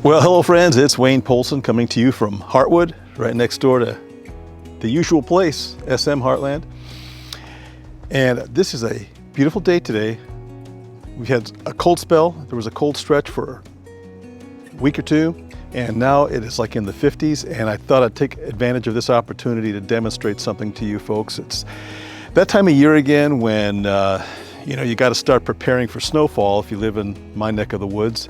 Well, hello friends, it's Wayne Polson coming to you from Heartwood, right next door to the usual place, SM Heartland. And this is a beautiful day today. We had a cold spell. There was a cold stretch for a week or two, and now it is like in the 50s, and I thought I'd take advantage of this opportunity to demonstrate something to you folks. It's that time of year again when you got to start preparing for snowfall if you live in my neck of the woods.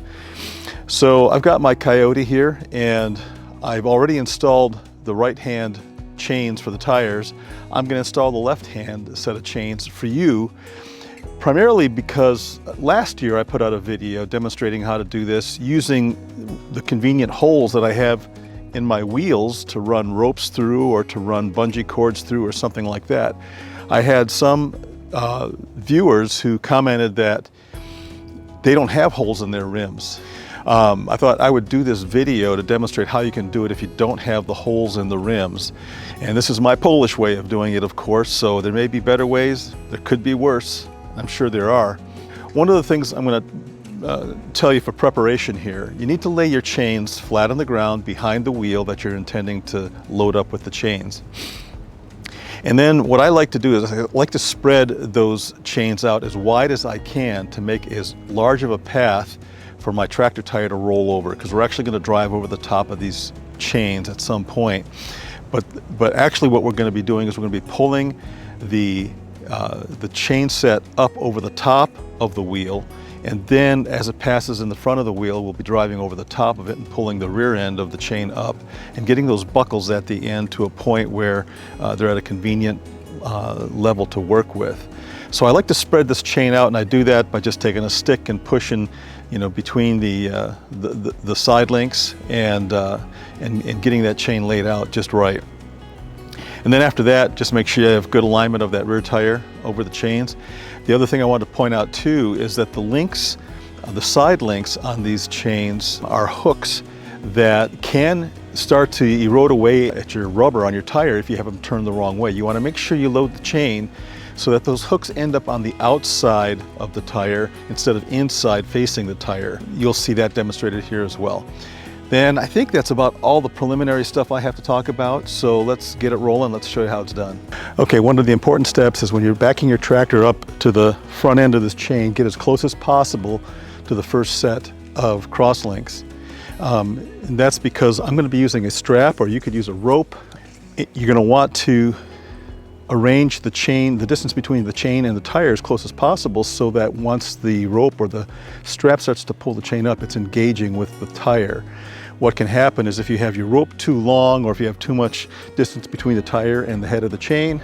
So I've got my Kitoti here, and I've already installed the right-hand chains for the tires. I'm going to install the left-hand set of chains for you, primarily because last year I put out a video demonstrating how to do this using the convenient holes that I have in my wheels to run ropes through or to run bungee cords through or something like that. I had some viewers who commented that they don't have holes in their rims. I thought I would do this video to demonstrate how you can do it if you don't have the holes in the rims. And this is my Polish way of doing it, of course, so there may be better ways, there could be worse, I'm sure there are. One of the things I'm going to tell you for preparation here, you need to lay your chains flat on the ground behind the wheel that you're intending to load up with the chains. And then what I like to do is I like to spread those chains out as wide as I can to make as large of a path for my tractor tire to roll over, because we're actually going to drive over the top of these chains at some point. But actually what we're going to be doing is we're going to be pulling the chain set up over the top of the wheel, and then as it passes in the front of the wheel, we'll be driving over the top of it and pulling the rear end of the chain up and getting those buckles at the end to a point where they're at a convenient level to work with. So I like to spread this chain out, and I do that by just taking a stick and pushing between the side links and getting that chain laid out just right. And then after that, just make sure you have good alignment of that rear tire over the chains. The other thing I wanted to point out too is that the links, the side links on these chains are hooks that can start to erode away at your rubber on your tire if you have them turned the wrong way. You want to make sure you load the chain so that those hooks end up on the outside of the tire instead of inside facing the tire. You'll see that demonstrated here as well. Then I think that's about all the preliminary stuff I have to talk about, so let's get it rolling. Let's show you how it's done. Okay, one of the important steps is when you're backing your tractor up to the front end of this chain, get as close as possible to the first set of cross links. And that's because I'm going to be using a strap, or you could use a rope. You're going to want to arrange the chain, the distance between the chain and the tire as close as possible, so that once the rope or the strap starts to pull the chain up, it's engaging with the tire. What can happen is if you have your rope too long, or if you have too much distance between the tire and the head of the chain,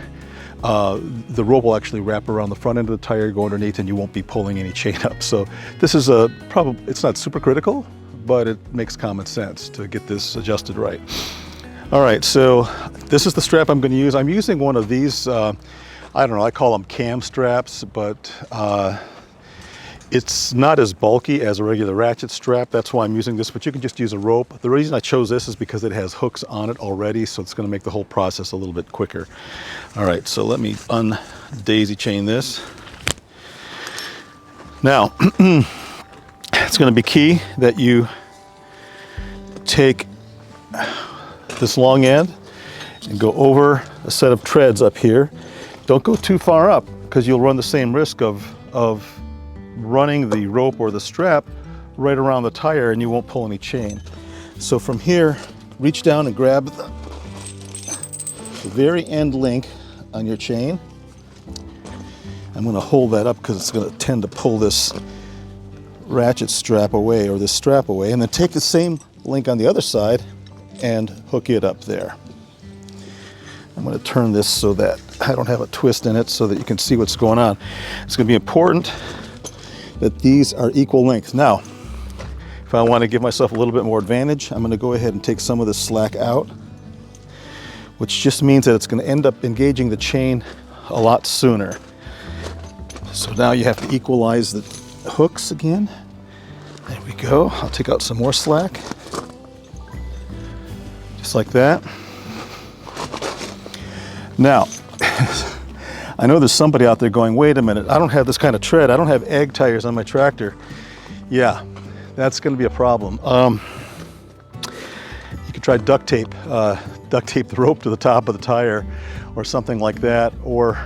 the rope will actually wrap around the front end of the tire, go underneath, and you won't be pulling any chain up. So this is it's not super critical, but it makes common sense to get this adjusted right. All right, so this is the strap I'm going to use. I'm using one of these, I don't know, I call them cam straps, but it's not as bulky as a regular ratchet strap. That's why I'm using this, but you can just use a rope. The reason I chose this is because it has hooks on it already, so it's going to make the whole process a little bit quicker. All right, so let me daisy chain this. Now, it's going to be key that you take this long end and go over a set of treads up here. Don't go too far up, because you'll run the same risk of running the rope or the strap right around the tire and you won't pull any chain. So from here, reach down and grab the very end link on your chain. I'm going to hold that up because it's going to tend to pull this ratchet strap away, or this strap away, and then take the same link on the other side and hook it up there. I'm going to turn this so that I don't have a twist in it, so that you can see what's going on. It's going to be important that these are equal lengths. Now, if I want to give myself a little bit more advantage, I'm going to go ahead and take some of this slack out, which just means that it's going to end up engaging the chain a lot sooner. So now you have to equalize the hooks again. There we go. I'll take out some more slack. Just like that. Now, I know there's somebody out there going, wait a minute, I don't have this kind of tread. I don't have egg tires on my tractor. Yeah, that's going to be a problem. try duct tape the rope to the top of the tire or something like that. Or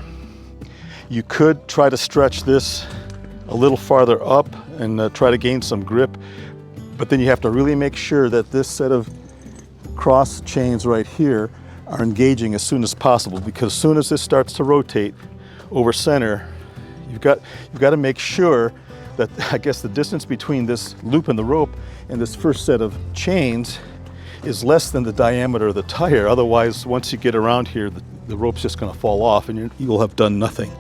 you could try to stretch this a little farther up and try to gain some grip. But then you have to really make sure that this set of cross chains right here are engaging as soon as possible, because as soon as this starts to rotate over center, you've got to make sure that, I guess, the distance between this loop in the rope and this first set of chains is less than the diameter of the tire. Otherwise, once you get around here, the rope's just going to fall off and you will have done nothing.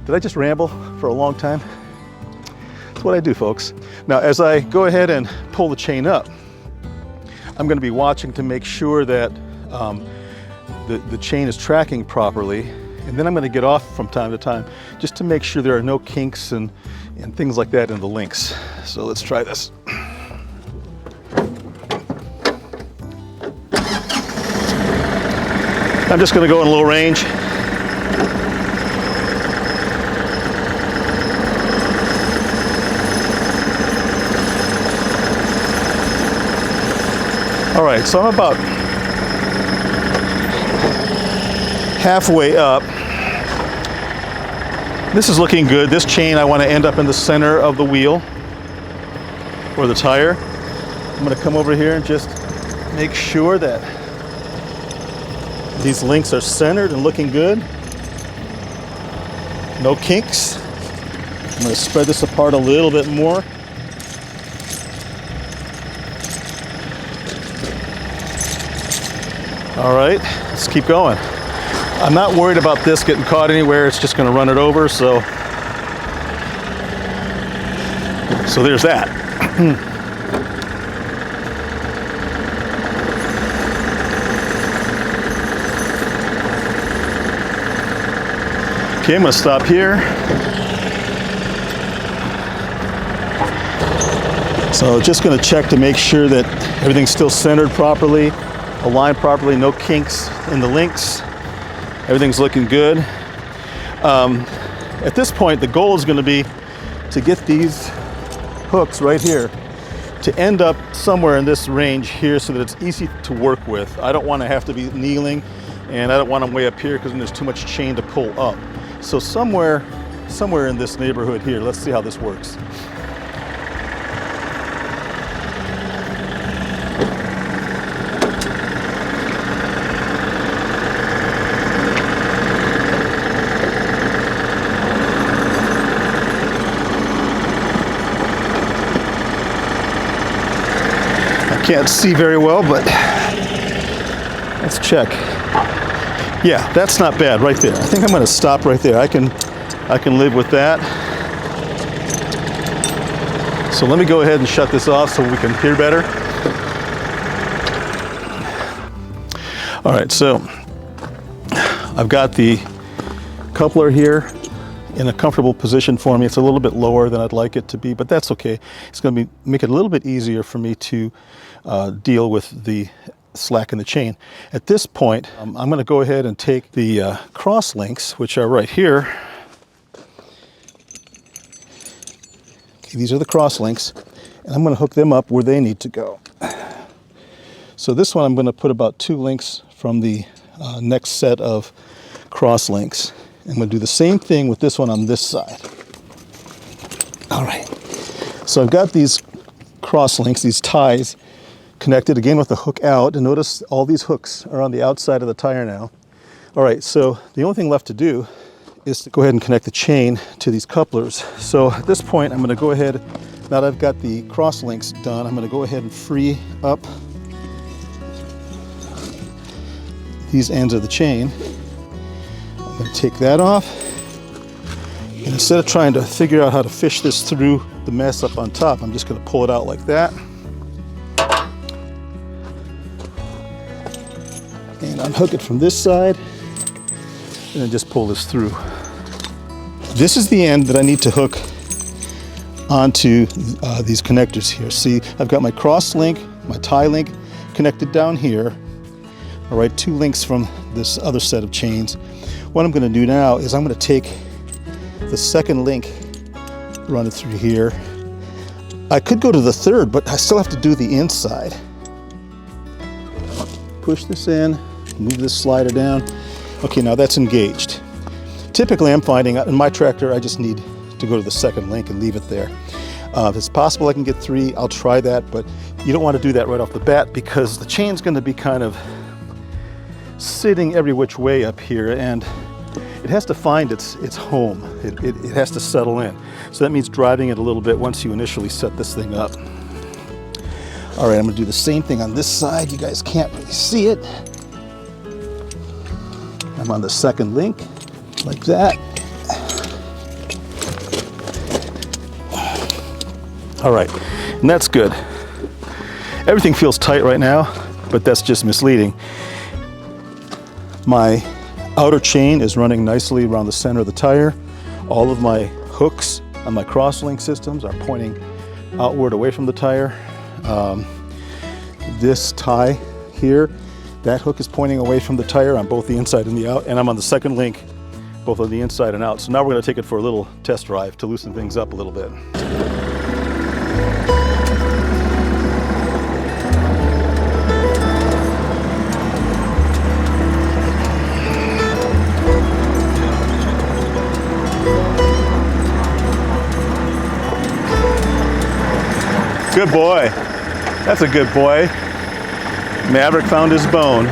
Did I just ramble for a long time? That's what I do, folks. Now, as I go ahead and pull the chain up, I'm going to be watching to make sure that the chain is tracking properly, and then I'm going to get off from time to time just to make sure there are no kinks and things like that in the links. So let's try this. I'm just going to go in low range. All right, so I'm about halfway up. This is looking good. This chain, I want to end up in the center of the wheel or the tire. I'm going to come over here and just make sure that these links are centered and looking good. No kinks. I'm going to spread this apart a little bit more. All right, let's keep going. I'm not worried about this getting caught anywhere. It's just going to run it over. So there's that. Okay, I'm going to stop here. So just going to check to make sure that everything's still centered properly, aligned properly, no kinks in the links. Everything's looking good. At this point, the goal is going to be to get these hooks right here to end up somewhere in this range here so that it's easy to work with. I don't want to have to be kneeling, and I don't want them way up here because then there's too much chain to pull up. So somewhere in this neighborhood here, let's see how this works. Can't see very well, but let's check. Yeah, that's not bad right there. I think I'm going to stop right there. I can live with that. So let me go ahead and shut this off so we can hear better. All right, so I've got the coupler here in a comfortable position for me. It's a little bit lower than I'd like it to be, but that's okay. It's going to make it a little bit easier for me to deal with the slack in the chain. At this point, I'm going to go ahead and take the cross links, which are right here. Okay, these are the cross links, and I'm going to hook them up where they need to go. So this one I'm going to put about 2 links from the next set of cross links. I'm going to do the same thing with this one on this side. All right, so I've got these cross links, these ties, connected again with the hook out, and notice all these hooks are on the outside of the tire now. All right, so the only thing left to do is to go ahead and connect the chain to these couplers. So at this point, I'm going to go ahead, now that I've got the cross links done, I'm going to go ahead and free up these ends of the chain. I'm going to take that off, and instead of trying to figure out how to fish this through the mess up on top, I'm just going to pull it out like that. And unhook it from this side, and then just pull this through. This is the end that I need to hook onto these connectors here. See, I've got my cross link, my tie link connected down here. All right, 2 links from this other set of chains. What I'm going to do now is I'm going to take the second link, run it through here. I could go to the third, but I still have to do the inside. push this in, move this slider down. Okay, now that's engaged. Typically, I'm finding in my tractor, I just need to go to the second link and leave it there. If it's possible I can get 3, I'll try that, but you don't want to do that right off the bat because the chain's going to be kind of sitting every which way up here, and it has to find its home. It has to settle in. So that means driving it a little bit once you initially set this thing up. All right, I'm going to do the same thing on this side. You guys can't really see it. I'm on the second link, like that. All right, and that's good. Everything feels tight right now, but that's just misleading. My outer chain is running nicely around the center of the tire. All of my hooks on my crosslink systems are pointing outward away from the tire. This tie here, that hook is pointing away from the tire on both the inside and the out, and I'm on the second link, both on the inside and out. So now we're going to take it for a little test drive to loosen things up a little bit. Good boy. That's a good boy. Maverick found his bone.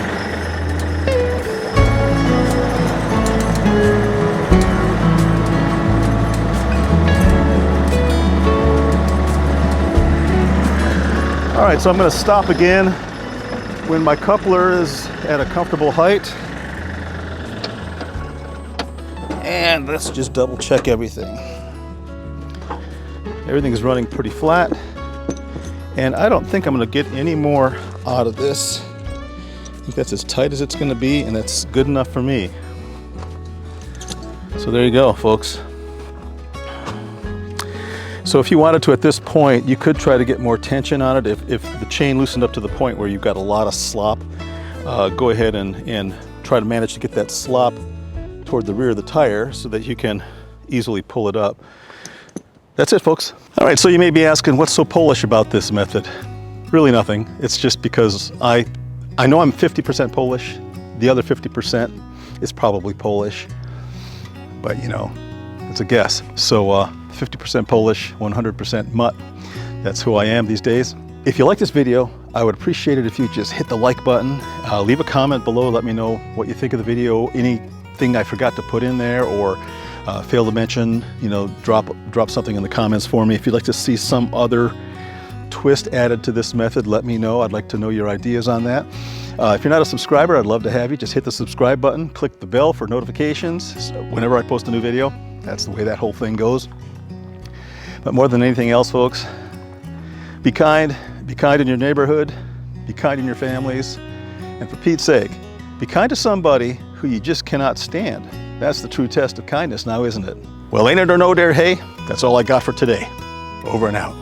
All right, so I'm going to stop again when my coupler is at a comfortable height. And let's just double check everything. Everything is running pretty flat. And I don't think I'm going to get any more out of this. I think that's as tight as it's going to be, and that's good enough for me. So there you go, folks. So if you wanted to at this point, you could try to get more tension on it. If the chain loosened up to the point where you've got a lot of slop, go ahead and try to manage to get that slop toward the rear of the tire so that you can easily pull it up. That's it, folks. All right, so you may be asking, what's so Polish about this method? Really nothing. It's just because I know I'm 50% Polish. The other 50% is probably Polish, but you know, it's a guess. So 50% Polish, 100% mutt. That's who I am these days. If you like this video, I would appreciate it if you just hit the like button. Leave a comment below, let me know what you think of the video, anything I forgot to put in there or fail to mention, you know, drop something in the comments for me. If you'd like to see some other twist added to this method, let me know. I'd like to know your ideas on that. If you're not a subscriber, I'd love to have you. Just hit the subscribe button, click the bell for notifications. So whenever I post a new video, that's the way that whole thing goes. But more than anything else, folks, be kind in your neighborhood, be kind in your families, and for Pete's sake, be kind to somebody who you just cannot stand. That's the true test of kindness now, isn't it? Well, ain't it or no dare, hey, that's all I got for today. Over and out.